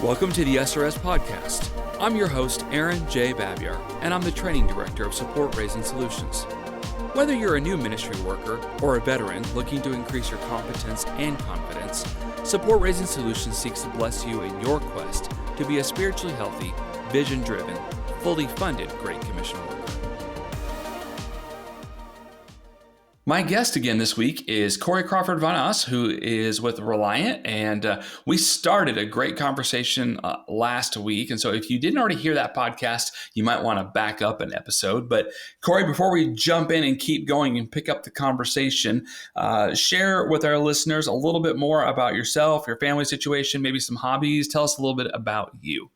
Welcome to the SRS Podcast. I'm your host, Aaron J. Babyar, and I'm the Training Director of Support Raising Solutions. Whether you're a new ministry worker or a veteran looking to increase your competence and confidence, Support Raising Solutions seeks to bless you in your quest to be a spiritually healthy, vision-driven, fully funded Great Commission worker. My guest again this week is Corrie Crawford Van Oss, who is with Reliant, and we started a great conversation last week. And so if you didn't already hear that podcast, you might want to back up an episode. But Corrie, before we jump in and keep going and pick up the conversation, share with our listeners a little bit more about yourself, your family situation, maybe some hobbies. Tell us a little bit about you.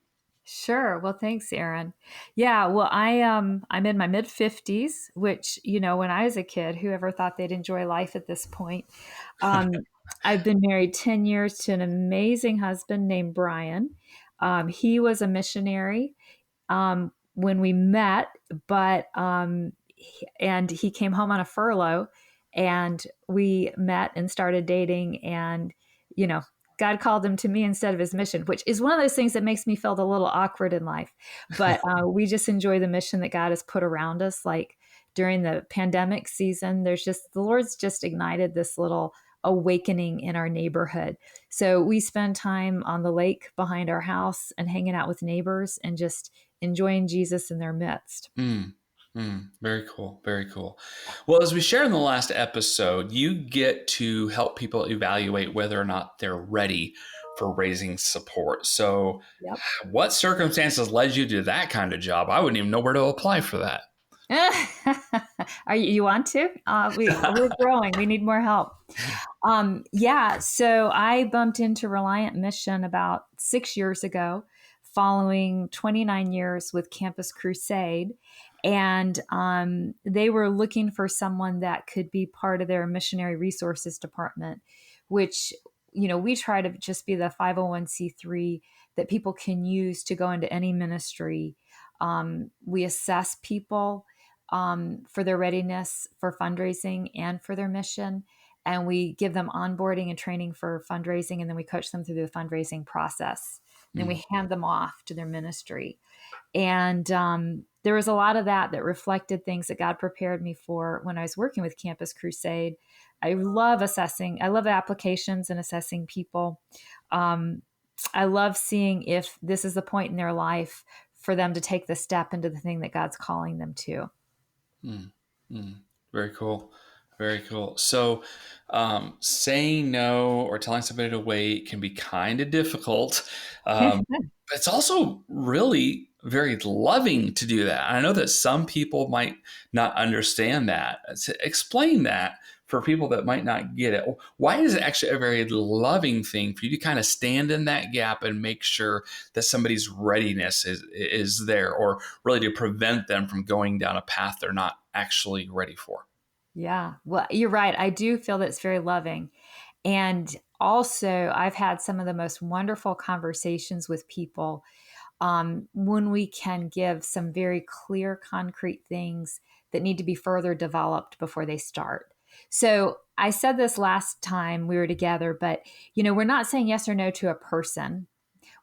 Sure. Well, thanks, Aaron. Yeah, well, I'm in my mid 50s, which, when I was a kid, whoever thought they'd enjoy life at this point? I've been married 10 years to an amazing husband named Brian. He was a missionary when we met, and he came home on a furlough, and we met and started dating, and, God called him to me instead of his mission, which is one of those things that makes me feel a little awkward in life. But we just enjoy the mission that God has put around us. Like during the pandemic season, the Lord's just ignited this little awakening in our neighborhood. So we spend time on the lake behind our house and hanging out with neighbors and just enjoying Jesus in their midst. Very cool. Very cool. Well, as we shared in the last episode, you get to help people evaluate whether or not they're ready for raising support. So Yep. What circumstances led you to that kind of job? I wouldn't even know where to apply for that. You want to? We're growing. We need more help. So I bumped into Reliant Mission about 6 years ago, following 29 years with Campus Crusade. And they were looking for someone that could be part of their missionary resources department, which, we try to just be the 501c3 that people can use to go into any ministry. We assess people for their readiness for fundraising and for their mission. And we give them onboarding and training for fundraising, and then we coach them through the fundraising process. And then we hand them off to their ministry. And there was a lot of that reflected things that God prepared me for when I was working with Campus Crusade. I love applications and assessing people. I love seeing if this is the point in their life for them to take the step into the thing that God's calling them to. Very cool. Very cool. So saying no or telling somebody to wait can be kind of difficult. But it's also really very loving to do that. I know that some people might not understand that. Explain that for people that might not get it. Why is it actually a very loving thing for you to kind of stand in that gap and make sure that somebody's readiness is there, or really to prevent them from going down a path they're not actually ready for? Yeah, well, you're right. I do feel that it's very loving. And also, I've had some of the most wonderful conversations with people when we can give some very clear, concrete things that need to be further developed before they start. So I said this last time we were together, but, we're not saying yes or no to a person.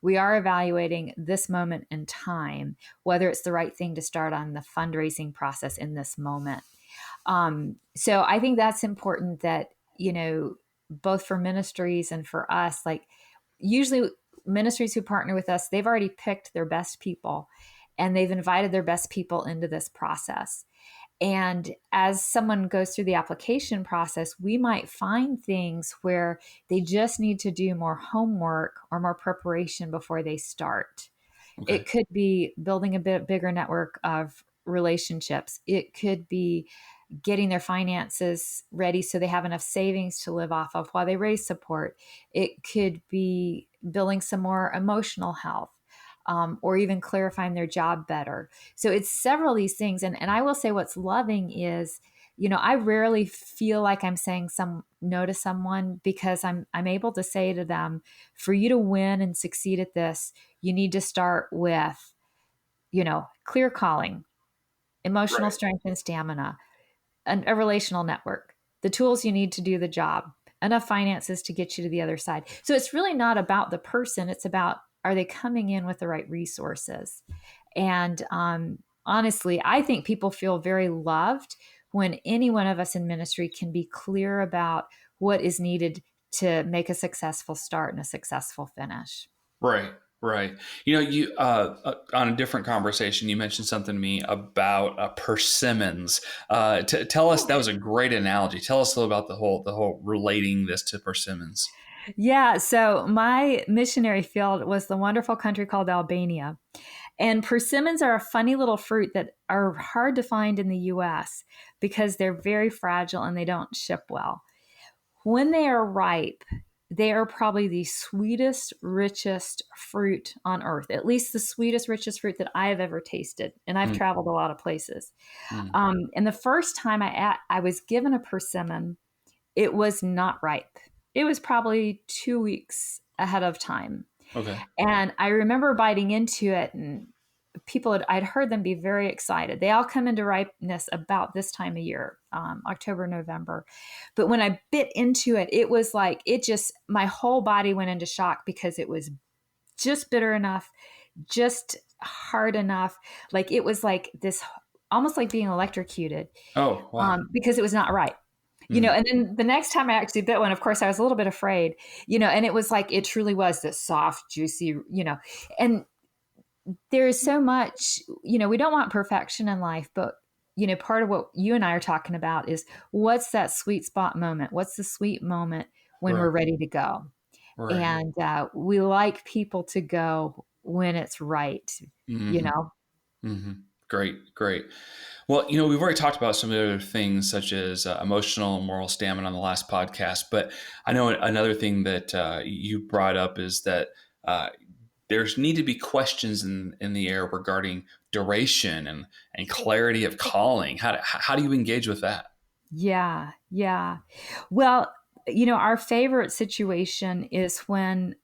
We are evaluating this moment in time, whether it's the right thing to start on the fundraising process in this moment. So I think that's important that, both for ministries and for us, like usually ministries who partner with us, they've already picked their best people and they've invited their best people into this process. And as someone goes through the application process, we might find things where they just need to do more homework or more preparation before they start. Okay. It could be building a bit bigger network of relationships. It could be getting their finances ready so they have enough savings to live off of while they raise support. It could be building some more emotional health, or even clarifying their job better. So it's several of these things. And I will say what's loving is, I rarely feel like I'm saying no to someone, because I'm able to say to them, for you to win and succeed at this, you need to start with, clear calling, emotional strength and stamina, a relational network, the tools you need to do the job, enough finances to get you to the other side. So it's really not about the person. It's about are they coming in with the right resources? And honestly, I think people feel very loved when any one of us in ministry can be clear about what is needed to make a successful start and a successful finish. Right, right. You on a different conversation, you mentioned something to me about persimmons. Tell us, that was a great analogy. Tell us a little about the whole relating this to persimmons. Yeah, so my missionary field was the wonderful country called Albania. And persimmons are a funny little fruit that are hard to find in the US because they're very fragile and they don't ship well. When they are ripe, they are probably the sweetest, richest fruit on earth, at least the sweetest, richest fruit that I have ever tasted. And I've Mm, traveled a lot of places. mm, And the first time I was given a persimmon, it was not ripe. It was probably 2 weeks ahead of time. okay. And I remember biting into it, and I'd heard them be very excited. They all come into ripeness about this time of year, October, November. But when I bit into it, it was like, my whole body went into shock because it was just bitter enough, just hard enough. Like it was like this, almost like being electrocuted, Oh, wow. because it was not right. Mm, And then the next time I actually bit one, of course, I was a little bit afraid, and it was like, it truly was this soft, juicy, and there is so much, we don't want perfection in life, but, part of what you and I are talking about is what's that sweet spot moment? What's the sweet moment when right, we're ready to go? right. And we like people to go when it's right, you Hmm. know? Hmm. Great, great. Well, we've already talked about some of the other things such as emotional and moral stamina on the last podcast, but I know another thing that you brought up is that uh, there's need to be questions in the air regarding duration and clarity of calling. How do you engage with that? Yeah, yeah. Well, our favorite situation is when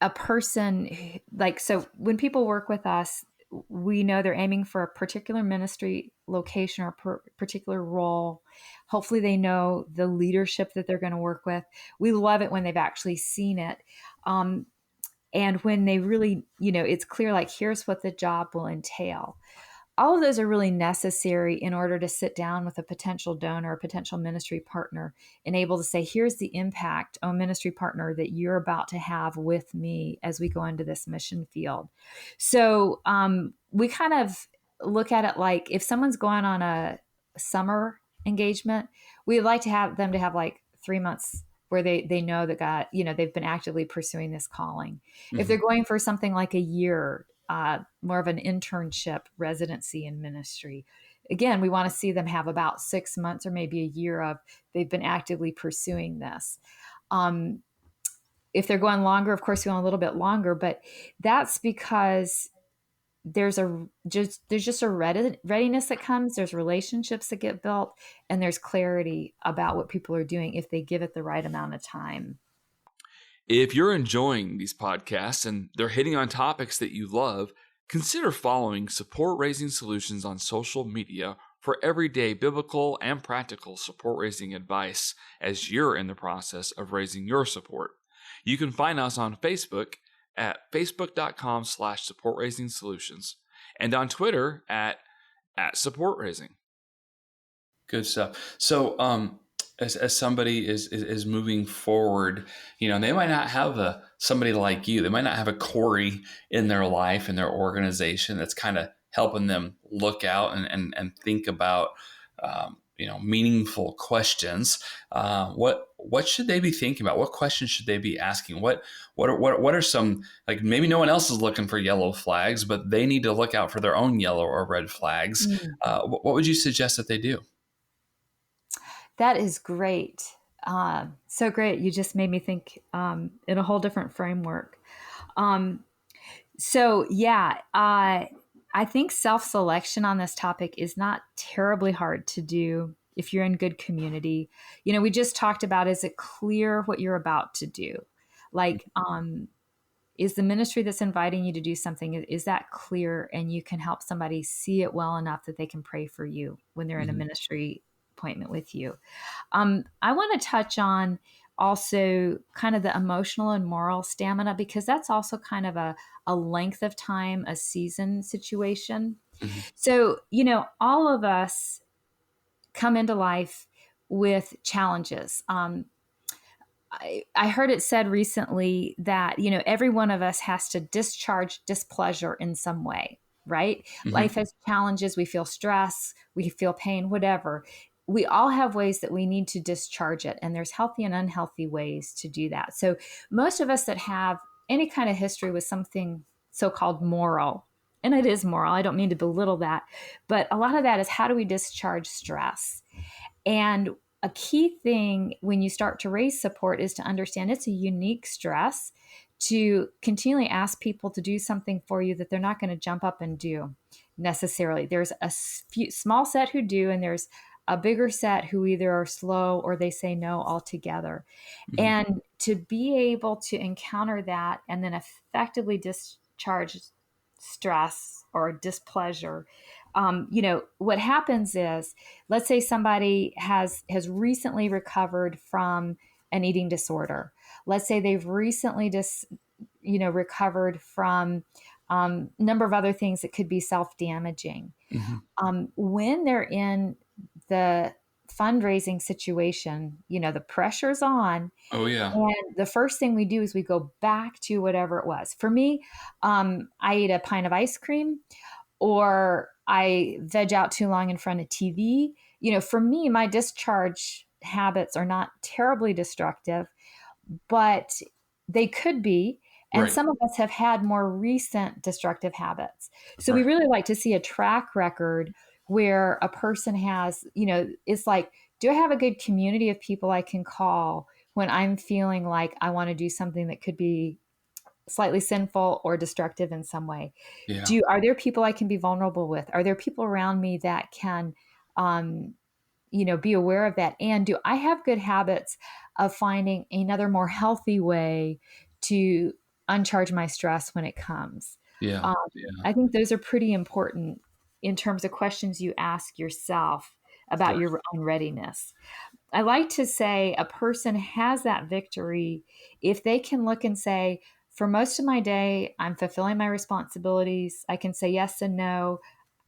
a person, like, so when people work with us, we know they're aiming for a particular ministry location or particular role. Hopefully they know the leadership that they're going to work with. We love it when they've actually seen it. um, and when they really, it's clear, like, here's what the job will entail. All of those are really necessary in order to sit down with a potential donor, a potential ministry partner, and able to say, here's the impact, oh, ministry partner, that you're about to have with me as we go into this mission field. So we kind of look at it like, if someone's going on a summer engagement, we'd like to have them to have like 3 months where they know that God, they've been actively pursuing this calling. If Hmm. they're going for something like a year, more of an internship, residency in ministry, again, we want to see them have about 6 months or maybe a year of they've been actively pursuing this. Um, if they're going longer, of course, we want a little bit longer, but that's because there's just a readiness that comes. There's relationships that get built, and there's clarity about what people are doing if they give it the right amount of time. If you're enjoying these podcasts and they're hitting on topics that you love, consider following Support Raising Solutions on social media for everyday biblical and practical support raising advice as you're in the process of raising your support. You can find us on Facebook at facebook.com/support raising solutions and on Twitter at support raising. Good stuff. So, as somebody is moving forward, they might not have somebody like you. They might not have a Corey in their life in their organization that's kind of helping them look out and think about meaningful questions. What should they be thinking about? What questions should they be asking? What are some, like, maybe no one else is looking for yellow flags, but they need to look out for their own yellow or red flags. Mm. What would you suggest that they do? That is great. So great. You just made me think in a whole different framework. Um, so, yeah, I think self selection on this topic is not terribly hard to do if you're in good community. We just talked about, is it clear what you're about to do? Like, is the ministry that's inviting you to do something, is that clear, and you can help somebody see it well enough that they can pray for you when they're in a Mhm. ministry appointment with you? I want to touch on also kind of the emotional and moral stamina, because that's also kind of a length of time, a season situation. Mhm. So, all of us come into life with challenges. I heard it said recently that, every one of us has to discharge displeasure in some way, right? Life Mhm. has challenges. We feel stress, we feel pain, whatever. We all have ways that we need to discharge it. And there's healthy and unhealthy ways to do that. So, most of us that have any kind of history with something so called moral, and it is moral, I don't mean to belittle that, but a lot of that is how do we discharge stress? And a key thing when you start to raise support is to understand it's a unique stress to continually ask people to do something for you that they're not going to jump up and do necessarily. There's a small set who do, and there's a bigger set who either are slow or they say no altogether. Mhm. And to be able to encounter that and then effectively discharge stress or displeasure, what happens is, let's say somebody has recently recovered from an eating disorder. Let's say they've recently recovered from number of other things that could be self-damaging. Mhm. When they're in the fundraising situation, the pressure's on, Oh yeah. and the first thing we do is we go back to whatever it was. For me, I ate a pint of ice cream, or I veg out too long in front of TV. For me, my discharge habits are not terribly destructive, but they could be. And Right. some of us have had more recent destructive habits. So we Right. really like to see a track record where a person has, it's like, do I have a good community of people I can call when I'm feeling like I want to do something that could be slightly sinful or destructive in some way? Yeah. Are there people I can be vulnerable with? Are there people around me that can um, be aware of that? And do I have good habits of finding another more healthy way to uncharge my stress when it comes? Yeah. Um, Yeah. I think those are pretty important in terms of questions you ask yourself about Right. your own readiness. I like to say a person has that victory if they can look and say, for most of my day, I'm fulfilling my responsibilities. I can say yes and no.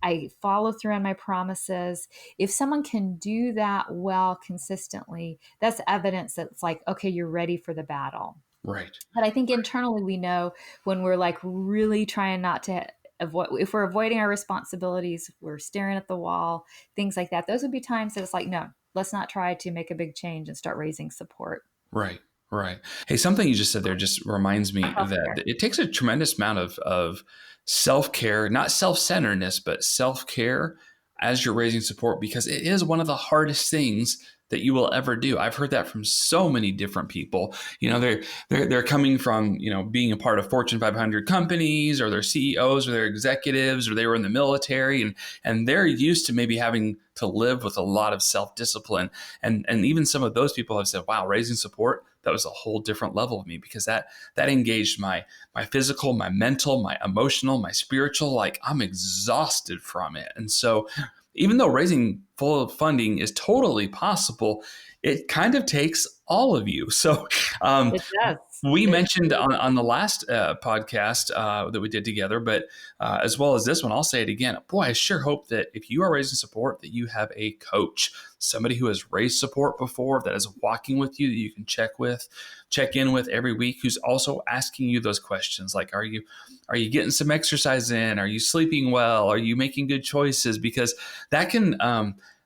I follow through on my promises. If someone can do that well consistently, that's evidence that it's like, okay, you're ready for the battle. Right. But I think internally we know when we're like really trying not to avoid, if we're avoiding our responsibilities, we're staring at the wall, things like that. Those would be times that it's like, no, let's not try to make a big change and start raising support. Right. Right. Hey, something you just said there just reminds me that Healthcare. it takes a tremendous amount of self care, not self centeredness, but self care as you're raising support, because it is one of the hardest things that you will ever do. I've heard that from so many different people. They're coming from being a part of Fortune 500 companies, or they're CEOs, or they're executives, or they were in the military, and they're used to maybe having to live with a lot of self discipline. And even some of those people have said, wow, raising support, that was a whole different level of me, because that engaged my physical, my mental, my emotional, my spiritual. Like, I'm exhausted from it. And so even though raising full funding is totally possible, it kind of takes all of you. So um, It does. we It mentioned on the last podcast that we did together, but as well as this one, I'll say it again. Boy, I sure hope that if you are raising support, that you have a coach, somebody who has raised support before, that is walking with you, that you can check in with every week, who's also asking you those questions like, are you getting some exercise in? Are you sleeping well? Are you making good choices? Because that can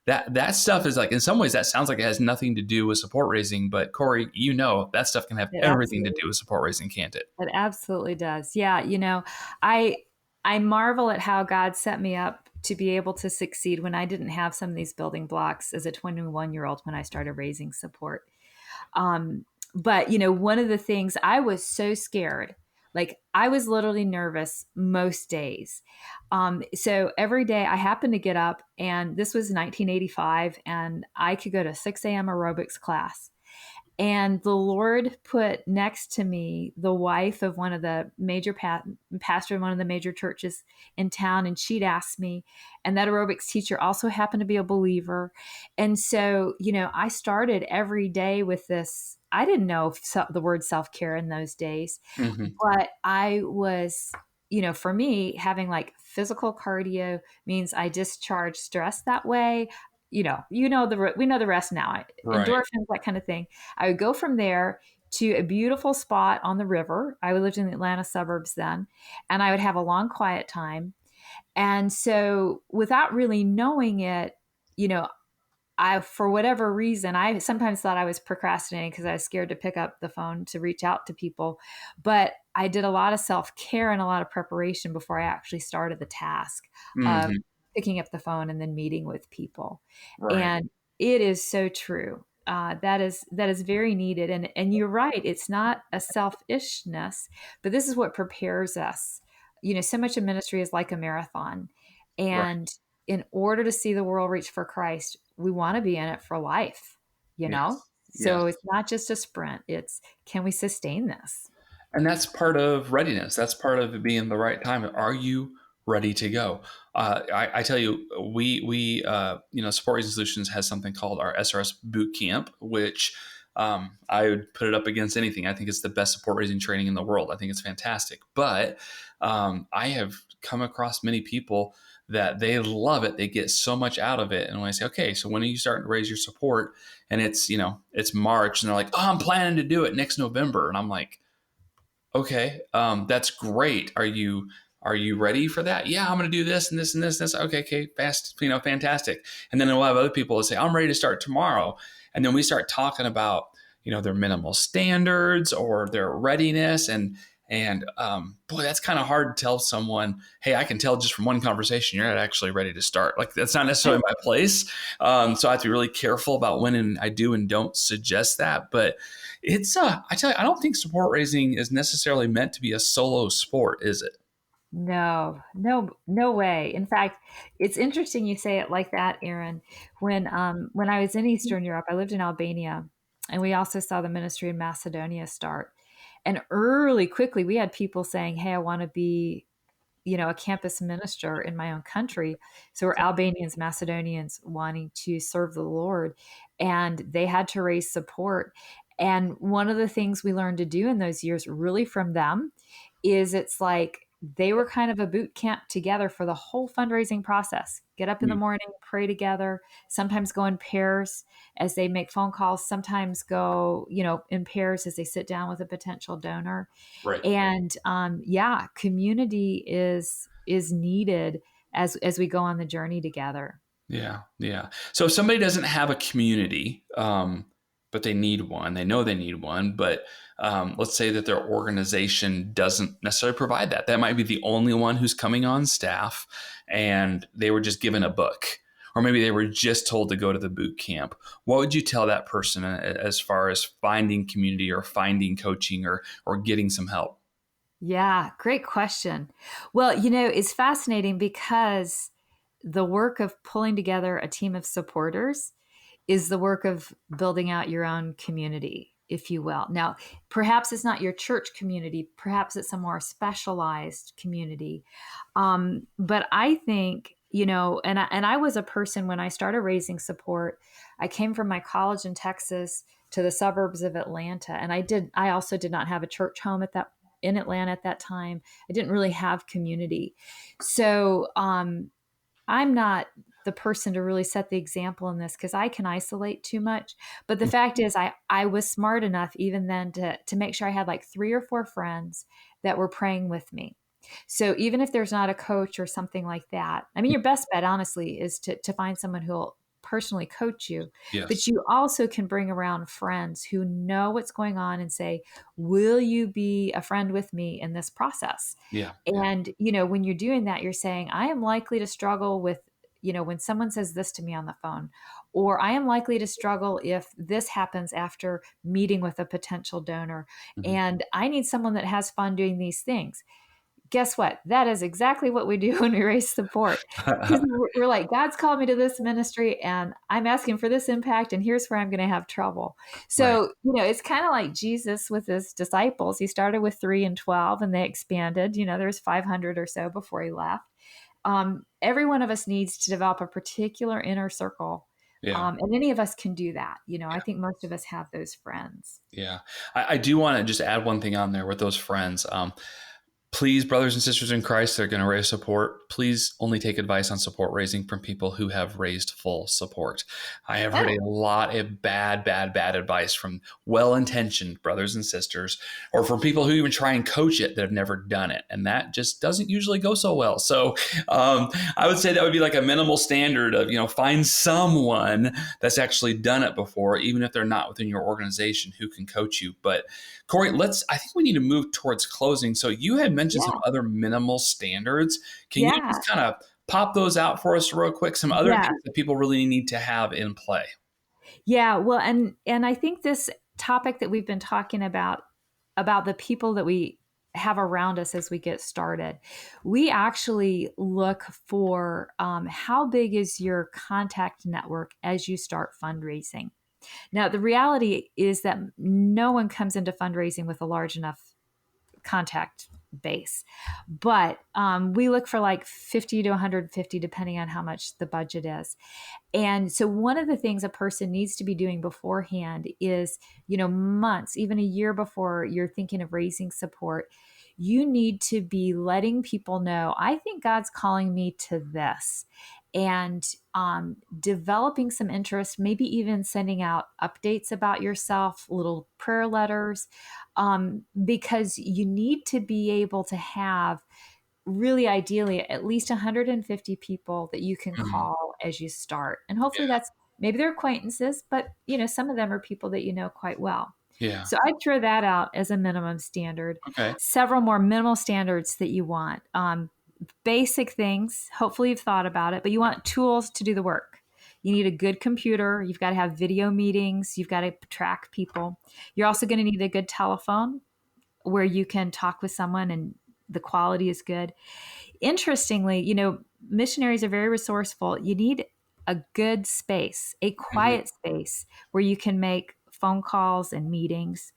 that stuff is like, in some ways that sounds like it has nothing to do with support raising, but Corrie, that stuff can have it everything to absolutely do with support raising, can't it? it absolutely does. Yeah, I I marvel at how God set me up to be able to succeed when I didn't have some of these building blocks as a 21-year-old when I started raising support. Um, but one of the things, I was so scared. Like, I was literally nervous most days. So every day I happened to get up, and this was 1985, and I could go to 6 a.m. aerobics class. And the Lord put next to me the wife of one of the major pastor of one of the major churches in town, and she'd asked me, and that aerobics teacher also happened to be a believer. And so, I started every day with this. I didn't know the word self-care in those days, Hmm. but I was, for me, having like physical cardio means I discharge stress that way. We know the rest now. Right. Endorphins, that kind of thing. I would go from there to a beautiful spot on the river. I lived in the Atlanta suburbs then, and I would have a long quiet time. And so, without really knowing it, you know, for whatever reason, I sometimes thought I was procrastinating because I was scared to pick up the phone to reach out to people. But I did a lot of self care and a lot of preparation before I actually started the task of Hmm. picking up the phone and then meeting with people. Right. And it is so true. That is very needed. And you're right. It's not a selfishness, but this is what prepares us. So much of ministry is like a marathon, Right. and in order to see the world reach for Christ, we want to be in it for life, you know? Yes. Yes. So it's not just a sprint, it's can we sustain this? And that's part of readiness. That's part of it being the right time. Are you ready to go? I tell you, Support Raising Solutions has something called our SRS Boot Camp, which I would put it up against anything. I think it's the best support raising training in the world. I think it's fantastic. But I have come across many people that they love it. They get so much out of it. And when I say, okay, so when are you starting to raise your support? And it's March, and they're like, oh, I'm planning to do it next November. And I'm like, okay, that's great. Are you ready for that? Yeah, I'm going to do this and this and this and this. Okay, okay, fantastic. And then we'll have other people that say, I'm ready to start tomorrow. And then we start talking about their minimal standards or their readiness, and boy, that's kind of hard to tell someone. Hey, I can tell just from one conversation you're not actually ready to start. Like that's not necessarily my place. So I have to be really careful about when I do and don't suggest that, but. I tell you, I don't think support raising is necessarily meant to be a solo sport, is it? No, no, no way. In fact, it's interesting you say it like that, Aaron. When I was in Eastern Europe, I lived in Albania, and we also saw the ministry in Macedonia start. And early, quickly, we had people saying, "Hey, I want to be a campus minister in my own country." So we're Albanians, Macedonians wanting to serve the Lord, and they had to raise support. And one of the things we learned to do in those years, really from them, is it's like they were kind of a boot camp together for the whole fundraising process. Get up in the Mm, morning, pray together, sometimes go in pairs as they make phone calls, sometimes go, in pairs as they sit down with a potential donor. right. And yeah, community is needed as we go on the journey together. Yeah, yeah. So if somebody doesn't have a community, but they need one, they know they need one, but let's say that their organization doesn't necessarily provide that. That might be the only one who's coming on staff, and they were just given a book, or maybe they were just told to go to the boot camp. What would you tell that person as far as finding community or finding coaching or getting some help? Yeah, great question. Well, it's fascinating because the work of pulling together a team of supporters is the work of building out your own community, if you will. Now, perhaps it's not your church community, perhaps it's a more specialized community. But I think, and I was a person when I started raising support, I came from my college in Texas to the suburbs of Atlanta. And I also did not have a church home in Atlanta at that time. I didn't really have community. So, I'm not the person to really set the example in this because I can isolate too much. But the fact is, I was smart enough even then to make sure I had like 3 or 4 friends that were praying with me. So even if there's not a coach or something like that, I mean, your best bet, honestly, is to find someone who'll personally coach you. But Yes. you also can bring around friends who know what's going on and say, will you be a friend with me in this process? Yeah. Yeah. And, when you're doing that, you're saying, I am likely to struggle with, when someone says this to me on the phone, or I am likely to struggle if this happens after meeting with a potential donor. Mhm. And I need someone that has fun doing these things. Guess what? That is exactly what we do when we raise support. Because we're like, God's called me to this ministry and I'm asking for this impact, and here's where I'm going to have trouble. Right. So, it's kind of like Jesus with his disciples. He started with 3 and 12 and they expanded. There's 500 or so before he left. Every one of us needs to develop a particular inner circle Yeah. And any of us can do that. I think most of us have those friends. Yeah. I do want to just add one thing on there with those friends. Please, brothers and sisters in Christ, they're going to raise support. Please only take advice on support raising from people who have raised full support. I have heard a Oh, lot of bad advice from well-intentioned brothers and sisters, or from people who even try and coach it that have never done it. And that just doesn't usually go so well. So I would say that would be like a minimal standard of, find someone that's actually done it before, even if they're not within your organization, who can coach you. But Corrie, I think we need to move towards closing. So you had mentioned some yeah. other minimal standards. Can you Yeah. just kind of pop those out for us real quick? Some other Yeah. things that people really need to have in play. Yeah. Well, and I think this topic that we've been talking about the people that we have around us as we get started, we actually look for how big is your contact network as you start fundraising. Now, the reality is that no one comes into fundraising with a large enough contact base, but we look for like 50 to 150, depending on how much the budget is. And so one of the things a person needs to be doing beforehand is, months, even a year before you're thinking of raising support, you need to be letting people know, I think God's calling me to this. And developing some interest, maybe even sending out updates about yourself, little prayer letters, because you need to be able to have, really ideally, at least 150 people that you can Mhm. call as you start. And hopefully Yeah. that's, maybe they're acquaintances, but some of them are people that you know quite well. Yeah. So I'd throw that out as a minimum standard. Okay. Several more minimal standards that you want. Basic things, hopefully you've thought about it, but you want tools to do the work. You need a good computer. You've got to have video meetings. You've got to track people. You're also going to need a good telephone where you can talk with someone and the quality is good. Interestingly, missionaries are very resourceful. You need a good space, a Mhm. quiet space where you can make phone calls and meetings.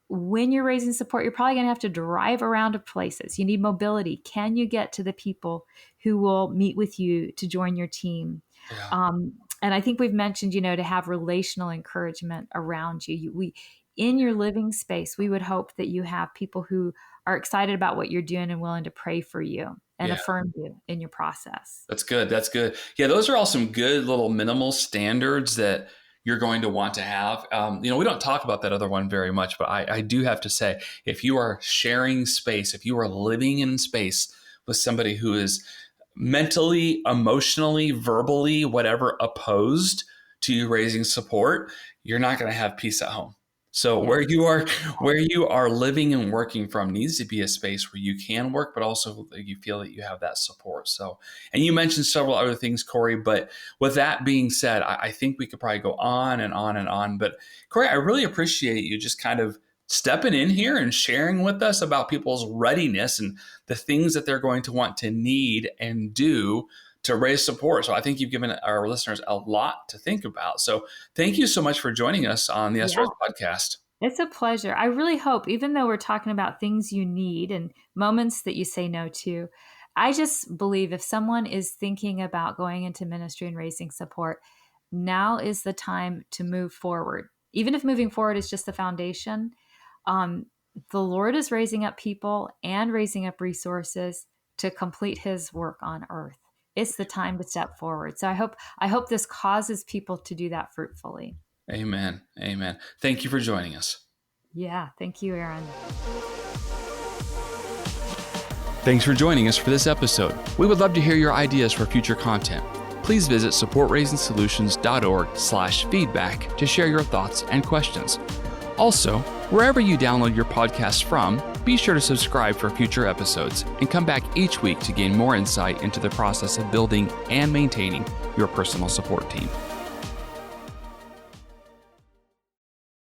When you're raising support, you're probably going to have to drive around to places. You need mobility. Can you get to the people who will meet with you to join your team? Yeah. Um, and I think we've mentioned, to have relational encouragement around you. In your living space, we would hope that you have people who are excited about what you're doing and willing to pray for you and Yeah. affirm you in your process. That's good. That's good. Yeah, those are all some good little minimal standards that you're going to want to have. We don't talk about that other one very much, but I do have to say, if you are sharing space, if you are living in space with somebody who is mentally, emotionally, verbally, whatever, opposed to you raising support, you're not going to have peace at home. So Yeah. where you are living and working from needs to be a space where you can work, but also that you feel that you have that support. So, and you mentioned several other things, Corrie, but with that being said, I think we could probably go on and on and on. But Corrie, I really appreciate you just kind of stepping in here and sharing with us about people's readiness and the things that they're going to want to need and do to raise support. So I think you've given our listeners a lot to think about. So thank you so much for joining us on the Yeah. SRS podcast. It's a pleasure. I really hope, even though we're talking about things you need and moments that you say no to, I just believe if someone is thinking about going into ministry and raising support, now is the time to move forward. Even if moving forward is just the foundation, um, the Lord is raising up people and raising up resources to complete His work on earth. It's the time to step forward. So I hope this causes people to do that fruitfully. Amen. Amen. Thank you for joining us. Yeah, thank you, Aaron. Thanks for joining us for this episode. We would love to hear your ideas for future content. Please visit supportraisingsolutions.org/feedback to share your thoughts and questions. Also, wherever you download your podcast from, be sure to subscribe for future episodes and come back each week to gain more insight into the process of building and maintaining your personal support team.